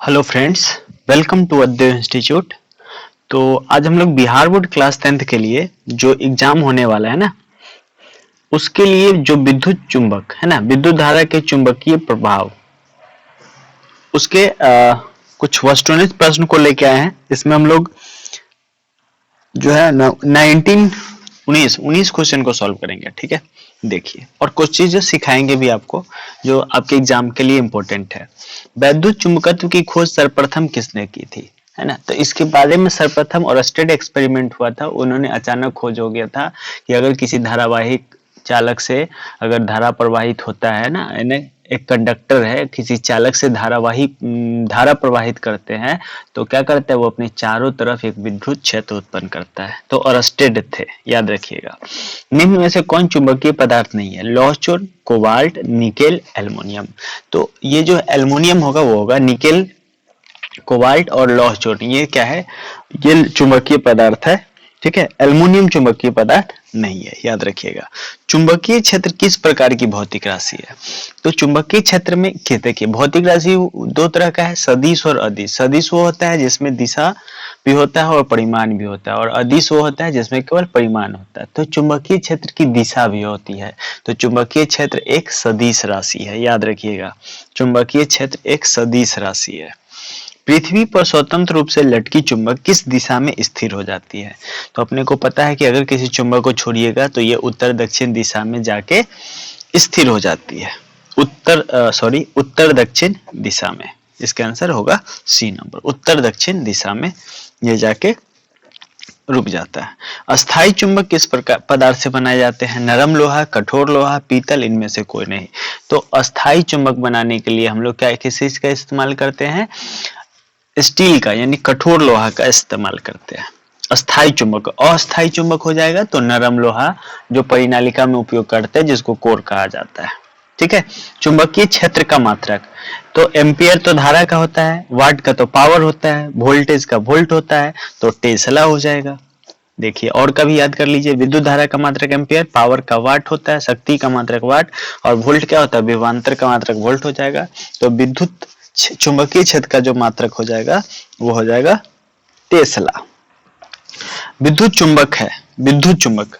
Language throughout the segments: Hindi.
Hello friends, welcome to Adhyay institute. तो आज हम लोग बिहार बोर्ड क्लास 10th के लिए जो एग्जाम होने वाला है ना, उसके लिए जो विद्युत चुंबक है ना, विद्युत धारा के चुंबकीय प्रभाव, उसके कुछ वस्तुनिष्ठ प्रश्न को लेके आए हैं। इसमें हम लोग जो है 19 क्वेश्चन को सॉल्व करेंगे। ठीक है, देखिए, और कुछ चीजें सिखाएंगे भी आपको जो आपके एग्जाम के लिए इंपॉर्टेंट है। वैद्युत चुंबकत्व की खोज सर्वप्रथम किसने की थी, है ना? तो इसके बारे में सर्वप्रथम और स्टेड एक्सपेरिमेंट हुआ था। उन्होंने अचानक खोज हो गया था कि अगर किसी धारावाहिक चालक से अगर धारा प्रवाहित होता है ना, यानी एक कंडक्टर है, किसी चालक से धारा प्रवाहित करते हैं, तो क्या करता है वो अपने चारों तरफ एक विद्युत क्षेत्र उत्पन्न करता है। तो अरस्टेड थे, याद रखिएगा। निम्न में से कौन चुंबकीय पदार्थ नहीं है? लौह चूर्ण, कोबाल्ट, निकेल, एल्युमिनियम। तो ये जो एल्युमिनियम होगा वो होगा, निकेल, कोबाल्ट और लौह चूर्ण ये क्या है? ये चुंबकीय पदार्थ है। ठीक है, एल्युमिनियम चुंबकीय पदार्थ नहीं है, याद रखिएगा। चुंबकीय क्षेत्र किस प्रकार की भौतिक राशि है? तो चुंबकीय क्षेत्र में देखिए, भौतिक राशि दो तरह का है, सदिश और अदिश। सदिश वो होता है जिसमें दिशा भी होता है और परिमाण भी होता है, और अदिश वो होता है जिसमें केवल परिमाण होता है। तो चुंबकीय क्षेत्र की दिशा भी होती है। तो चुंबकीय क्षेत्र एक सदिश राशि है, याद रखिएगा। चुंबकीय क्षेत्र एक सदिश राशि है। पृथ्वी पर स्वतंत्र रूप से लटकी चुंबक किस दिशा में स्थिर हो जाती है? तो अपने को पता है कि अगर किसी चुंबक को छोड़िएगा तो ये उत्तर दक्षिण दिशा में जाके स्थिर हो जाती है। उत्तर दक्षिण दिशा में। इसका आंसर होगा सी नंबर, उत्तर दक्षिण दिशा में ये जाके रुक जाता है। अस्थाई चुंबक किस प्रकार पदार्थ से बनाए जाते हैं? नरम लोहा, कठोर लोहा, पीतल, इनमें से कोई नहीं। तो अस्थाई चुंबक बनाने के लिए हम लोग क्या किस चीज का इस्तेमाल करते हैं? स्टील का, यानी कठोर लोहा का इस्तेमाल करते हैं। अस्थाई चुंबक। अस्थाई चुंबक हो जाएगा तो नरम लोहा जो परिनालिका में उपयोग करते हैं, जिसको कोर कहा जाता है। ठीक है। चुंबकीय क्षेत्र का मात्रक, तो एम्पियर तो धारा का होता है, वाट का तो पावर होता है, वोल्टेज का वोल्ट होता है, तो टेस्ला हो जाएगा। देखिए, और कभी याद कर लीजिए, विद्युत धारा का मात्रक एम्पियर, पावर का वाट होता है, शक्ति का मात्रक वाट, और वोल्ट क्या होता है? विभवांतर का मात्रक वोल्ट हो जाएगा। तो विद्युत चुंबकीय क्षेत्र का जो मात्रक हो जाएगा वो हो जाएगा टेस्ला। विद्युत चुंबक है, विद्युत चुंबक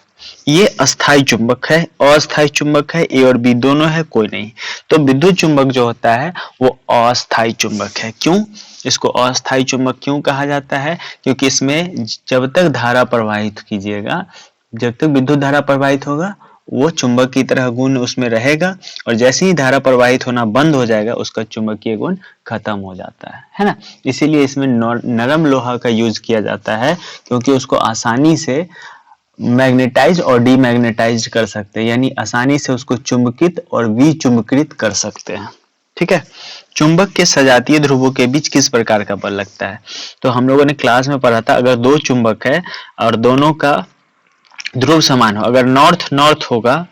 ये अस्थाई चुंबक है, अस्थाई चुंबक है, ए और बी दोनों है, कोई नहीं। तो विद्युत चुंबक जो होता है वो अस्थाई चुंबक है। क्यों इसको अस्थाई चुंबक क्यों कहा जाता है? क्योंकि इसमें जब तक धारा प्रवाहित कीजिएगा, जब तक विद्युत धारा प्रवाहित होगा, वो चुंबक की तरह गुण उसमें रहेगा, और जैसे ही धारा प्रवाहित होना बंद हो जाएगा उसका चुंबकीय गुण खत्म हो जाता है ना। इसीलिए इसमें नरम लोहा का यूज किया जाता है, क्योंकि उसको आसानी से मैग्नेटाइज और डीमैग्नेटाइज कर सकते हैं, यानी आसानी से उसको चुंबकित और विचुंबकित कर सकते हैं। ठीक है। चुंबक के सजातीय ध्रुवों के बीच किस प्रकार का बल लगता है? तो हम लोगों ने क्लास में पढ़ा था, अगर दो चुंबक है और दोनों का ध्रुव समान हो, अगर नॉर्थ नॉर्थ होगा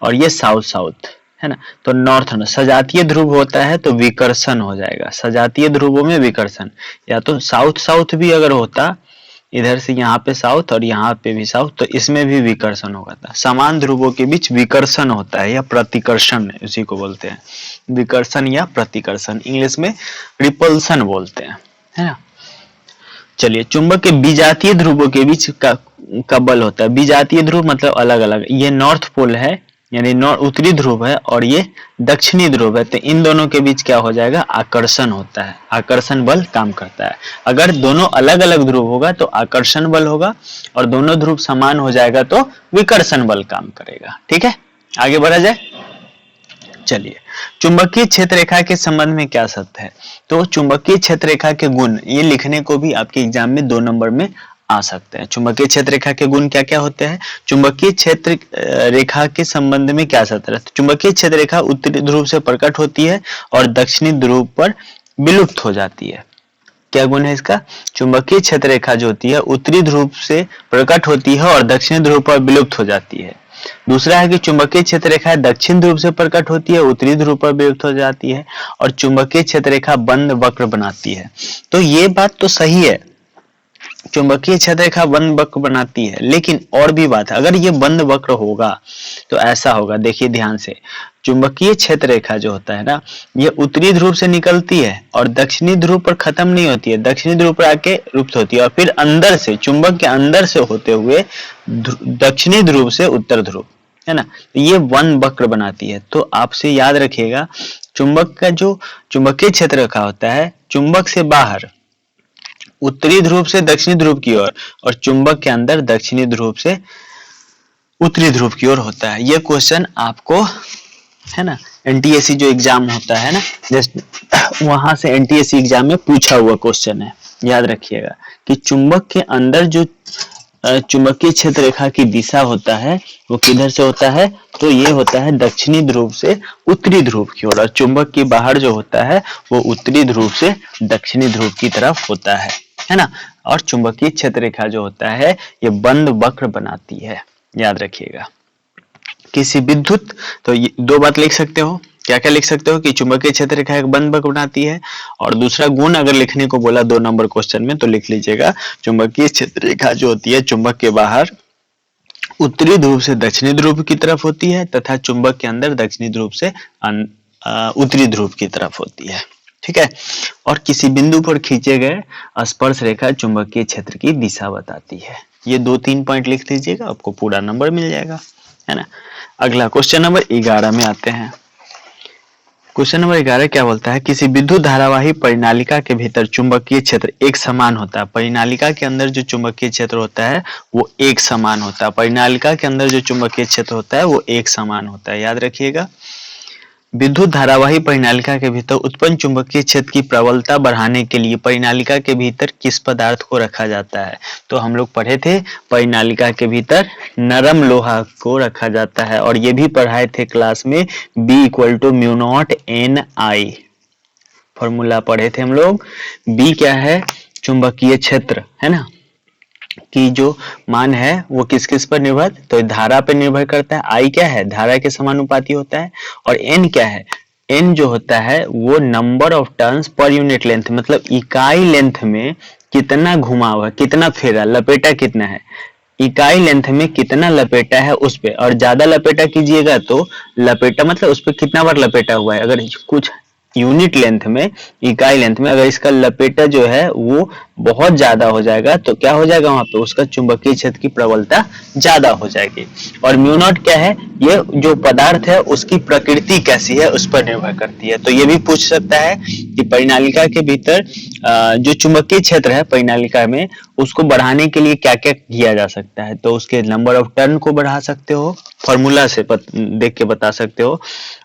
और ये साउथ साउथ है ना, तो नॉर्थ सजातीय ध्रुव होता है तो विकर्षण हो जाएगा। सजातीय ध्रुवों में विकर्षण, या तो साउथ साउथ भी अगर होता, इधर से यहाँ पे साउथ और यहाँ पे भी साउथ, तो इसमें भी विकर्षण होगा था। समान ध्रुवों के बीच विकर्षण होता है या प्रतिकर्षण, उसी को बोलते हैं विकर्षण या प्रतिकर्षण। इंग्लिश में रिपल्सन बोलते हैं, है ना। चलिए, चुंबक के विजातीय ध्रुवों के बीच का बल होता है। विजातीय ध्रुव मतलब अलग अलग, ये नॉर्थ पोल है, यानी उत्तरी ध्रुव है, और ये दक्षिणी ध्रुव है, तो इन दोनों के बीच क्या हो जाएगा? आकर्षण होता है, आकर्षण बल काम करता है। अगर दोनों अलग अलग ध्रुव होगा तो आकर्षण बल होगा, और दोनों ध्रुव समान हो जाएगा तो विकर्षण बल काम करेगा। ठीक है, आगे बढ़ा जाए। चलिए, चुंबकीय क्षेत्र रेखा के संबंध में क्या सत्य है? तो चुंबकीय क्षेत्र रेखा के गुण, ये लिखने को भी आपके एग्जाम में 2 नंबर में आ सकते हैं। चुंबकीय क्षेत्र रेखा के गुण क्या क्या होते हैं? चुंबकीय क्षेत्र रेखा के संबंध में क्या सत्य है? चुंबकीय क्षेत्र रेखा उत्तरी ध्रुव से प्रकट होती है और दक्षिणी ध्रुव पर विलुप्त हो जाती है। क्या गुण है इसका? चुंबकीय क्षेत्र रेखा जो होती है उत्तरी ध्रुव से प्रकट होती है और दक्षिणी ध्रुव पर विलुप्त हो जाती है। दूसरा है कि चुंबकीय क्षेत्र रेखा दक्षिण ध्रुव से प्रकट होती है, उत्तरी ध्रुव पर विलुप्त हो जाती है, और चुंबकीय क्षेत्र रेखा बंद वक्र बनाती है। तो ये बात तो सही है, चुंबकीय क्षेत्र रेखा बंद वक्र बनाती है, लेकिन और भी बात है, अगर ये बंद वक्र होगा तो ऐसा होगा, देखिए ध्यान से, चुंबकीय क्षेत्र रेखा जो होता है ना, ये उत्तरी ध्रुव से निकलती है और दक्षिणी ध्रुव पर खत्म नहीं होती है, दक्षिणी ध्रुव पर आके रुप्त होती है और फिर अंदर से, चुंबक के अंदर से होते हुए दक्षिणी ध्रुव से उत्तर ध्रुव, है ना, तो ये वन वक्र बनाती है। तो आपसे याद रखिएगा, चुंबक का जो चुंबकीय क्षेत्र रेखा होता है, चुंबक से बाहर उत्तरी ध्रुव से दक्षिणी ध्रुव की ओर और चुंबक के अंदर दक्षिणी ध्रुव से उत्तरी ध्रुव की ओर होता है। ये क्वेश्चन आपको, है ना, एनटीएससी जो एग्जाम होता है ना, जस्ट वहां से एनटीएससी एग्जाम में पूछा हुआ क्वेश्चन है, याद रखिएगा कि चुंबक के अंदर जो चुंबकीय क्षेत्र रेखा की दिशा होता है वो किधर से होता है, तो ये होता है दक्षिणी ध्रुव से उत्तरी ध्रुव की ओर, और चुंबक के बाहर जो होता है वो उत्तरी ध्रुव से दक्षिणी ध्रुव की तरफ होता है ना। और चुंबकीय क्षेत्र रेखा जो होता है ये बंद वक्र बनाती है, याद रखिएगा। किसी विद्युत, तो ये दो बात लिख सकते हो, क्या क्या लिख सकते हो कि चुंबकीय क्षेत्र रेखा एक बंद वक्र बनाती है, और दूसरा गुण अगर लिखने को बोला 2 नंबर क्वेश्चन में तो लिख लीजिएगा, चुंबकीय क्षेत्र रेखा जो होती है चुंबक के बाहर उत्तरी ध्रुव से दक्षिणी ध्रुव की तरफ होती है तथा चुंबक के अंदर दक्षिणी ध्रुव से उत्तरी ध्रुव की तरफ होती है, ठीक है। और किसी बिंदु पर खींचे गए स्पर्श रेखा चुंबकीय क्षेत्र की दिशा बताती है। ये 2-3 पॉइंट लिख लीजिएगा, आपको पूरा नंबर मिल जाएगा, है ना। अगला क्वेश्चन नंबर 11 में आते हैं। क्वेश्चन नंबर 11 क्या बोलता है, किसी विद्युत धारावाही परिनालिका के भीतर चुंबकीय क्षेत्र एक समान होता है। परिनालिका के अंदर जो चुंबकीय क्षेत्र होता है वो एक समान होता है, परिनालिका के अंदर जो चुंबकीय क्षेत्र होता है वो एक समान होता है, याद रखिएगा। विद्युत धारावाही परिनालिका के भीतर उत्पन्न चुंबकीय क्षेत्र की प्रबलता बढ़ाने के लिए परिनालिका के भीतर किस पदार्थ को रखा जाता है। तो हम लोग पढ़े थे परिनालिका के भीतर नरम लोहा को रखा जाता है, और ये भी पढ़ाए थे क्लास में B = μ0 Ni, फॉर्मूला पढ़े थे हम लोग। B क्या है, चुंबकीय क्षेत्र, है ना, कि जो मान है वो किस किस पर निर्भर, तो धारा पर निर्भर करता है। आई क्या है, धारा के समानुपाती होता है। और एन क्या है, एन जो होता है वो number of turns per unit length, मतलब इकाई लेंथ में कितना घुमाव है, कितना फेरा, लपेटा कितना है, इकाई लेंथ में कितना लपेटा है उस पे। और ज्यादा लपेटा कीजिएगा तो लपेटा मतलब उस पर कितना बार लपेटा हुआ है, अगर कुछ यूनिट लेंथ में, इकाई लेंथ में अगर इसका लपेटा जो है वो बहुत ज्यादा हो जाएगा तो क्या हो जाएगा, वहां पे उसका चुंबकीय क्षेत्र की प्रबलता ज्यादा हो जाएगी। और म्यू नॉट क्या है, ये जो पदार्थ है उसकी प्रकृति कैसी है उस पर निर्भर करती है। तो ये भी पूछ सकता है कि परिनालिका के भीतर जो चुंबकीय क्षेत्र है परिनालिका में उसको बढ़ाने के लिए क्या क्या किया जा सकता है। तो उसके नंबर ऑफ टर्न को बढ़ा सकते हो, फॉर्मूला से देख के बता सकते हो,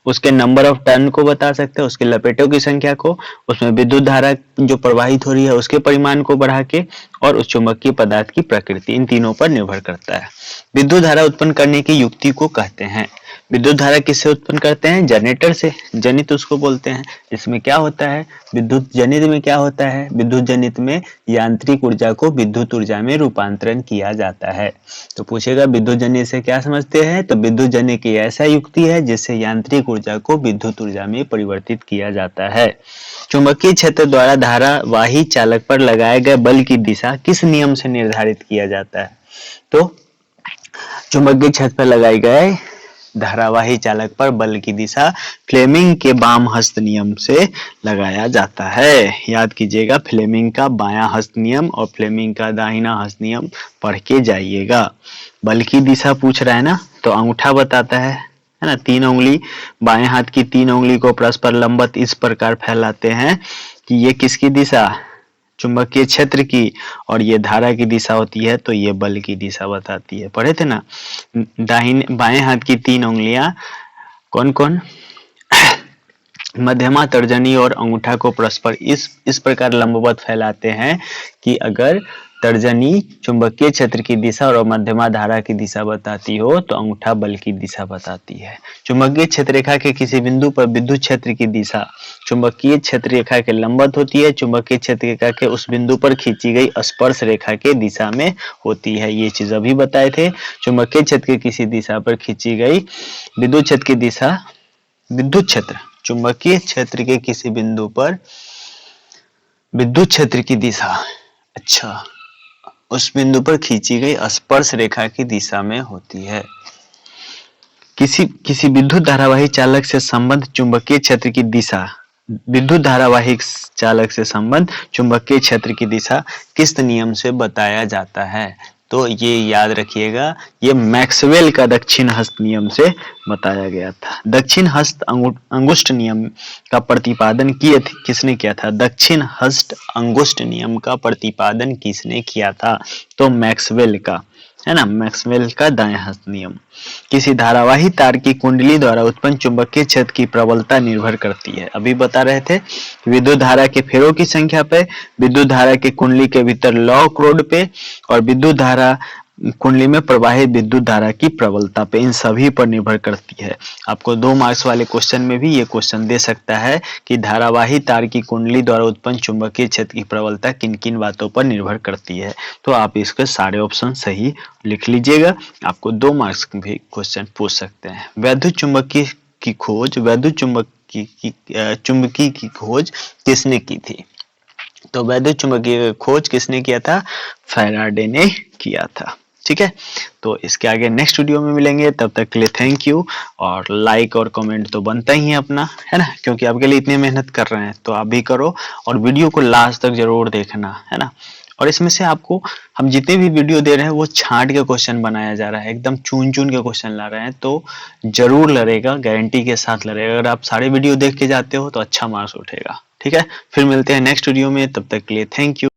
उसके नंबर ऑफ टर्न को बता सकते हो, उसके लपेटों की संख्या को, उसमें विद्युत धारा जो प्रवाहित हो रही है उसके परिमाण को बढ़ा के, और उस चुंबकीय पदार्थ की प्रकृति, इन तीनों पर निर्भर करता है। विद्युत धारा उत्पन्न करने की युक्ति को कहते हैं। विद्युत धारा किससे उत्पन्न करते हैं, जनरेटर से, जनित उसको बोलते हैं। इसमें क्या होता है, विद्युत जनित में क्या होता है, विद्युत जनित में यांत्रिक ऊर्जा को विद्युत ऊर्जा में रूपांतरण किया जाता है। तो पूछेगा विद्युत जनित से क्या समझते हैं, तो विद्युत जनित की ऐसा युक्ति है जिससे यांत्रिक ऊर्जा को विद्युत ऊर्जा में परिवर्तित किया जाता है। चुंबकीय क्षेत्र द्वारा धारावाही चालक पर लगाए गए बल की दिशा किस नियम से निर्धारित किया जाता है। तो चुंबकीय क्षेत्र पर लगाए गए धारावाही चालक पर बल की दिशा फ्लेमिंग के बाम हस्त नियम से लगाया जाता है। याद कीजिएगा, फ्लेमिंग का बायां हस्त नियम और फ्लेमिंग का दाहिना हस्त नियम पढ़ के जाइएगा। बल की दिशा पूछ रहा है ना, तो अंगूठा बताता है ना, 3 उंगली, बाएं हाथ की 3 उंगली को परस्पर लंबवत इस प्रकार फैलाते हैं कि ये किसकी दिशा, चुंबकीय क्षेत्र की, और ये धारा की दिशा होती है, तो ये बल की दिशा बताती है। पढ़े थे ना, दाहिने बाएं हाथ की 3 उंगलियां कौन कौन, मध्यमा, तर्जनी और अंगूठा को परस्पर इस प्रकार लंबवत फैलाते हैं कि अगर तर्जनी चुंबकीय क्षेत्र की दिशा और मध्यमा धारा की दिशा बताती हो तो अंगूठा बल की दिशा बताती है। चुंबकीय क्षेत्र रेखा के किसी बिंदु पर विद्युत क्षेत्र की दिशा चुंबकीय क्षेत्र रेखा के लंबवत होती है, चुंबकीय क्षेत्र रेखा के उस बिंदु पर खींची गई स्पर्श रेखा के दिशा में होती है। ये चीज अभी बताए थे। चुंबकीय क्षेत्र के किसी दिशा पर खींची गई विद्युत क्षेत्र की दिशा, विद्युत क्षेत्र चुंबकीय क्षेत्र के किसी बिंदु पर विद्युत क्षेत्र की दिशा, अच्छा उस बिंदु पर खींची गई स्पर्श रेखा की दिशा में होती है। किसी विद्युत धारावाही चालक से संबंध चुंबकीय क्षेत्र की दिशा, विद्युत धारावाही चालक से संबंध चुंबकीय क्षेत्र की दिशा किस नियम से बताया जाता है? तो ये याद रखिएगा, ये मैक्सवेल का दक्षिण हस्त नियम से बताया गया था। दक्षिण हस्त अंगुष्ठ नियम का प्रतिपादन किसने किया था? दक्षिण हस्त अंगुष्ठ नियम का प्रतिपादन किसने किया था? तो मैक्सवेल का, है ना, मैक्सवेल का दाएं हस्त नियम। किसी धारावाही तार की कुंडली द्वारा उत्पन्न चुंबकीय क्षेत्र की प्रबलता निर्भर करती है। अभी बता रहे थे विद्युत धारा के फेरों की संख्या पे, विद्युत धारा के कुंडली के भीतर लॉक रोड पे, और विद्युत धारा कुंडली में प्रवाहित विद्युत धारा की प्रबलता पे, इन सभी पर निर्भर करती है। आपको 2 मार्क्स वाले क्वेश्चन में भी ये क्वेश्चन दे सकता है कि धारावाही तार की कुंडली द्वारा उत्पन्न चुंबकीय क्षेत्र की प्रबलता किन किन बातों पर निर्भर करती है। तो आप इसके सारे ऑप्शन सही लिख लीजिएगा, आपको 2 मार्क्स भी क्वेश्चन पूछ सकते हैं। वैद्युत चुंबकीय की खोज, वैद्युत चुंबकी की खोज किसने की थी? तो वैद्युत चुंबकीय खोज किसने किया था? फैराडे ने किया था। ठीक है, तो इसके आगे नेक्स्ट वीडियो में मिलेंगे, तब तक के लिए थैंक यू। और लाइक और कमेंट तो बनता ही है अपना, है ना, क्योंकि आपके लिए इतनी मेहनत कर रहे हैं तो आप भी करो, और वीडियो को लास्ट तक जरूर देखना, है ना। और इसमें से आपको हम जितने भी वीडियो दे रहे हैं वो छांट के क्वेश्चन बनाया जा रहा है, एकदम चुन चुन के क्वेश्चन ला रहे हैं, तो जरूर लड़ेगा, गारंटी के साथ लड़ेगा। अगर आप सारे वीडियो देख के जाते हो तो अच्छा मार्क्स उठेगा। ठीक है, फिर मिलते हैं नेक्स्ट वीडियो में, तब तक के लिए थैंक यू।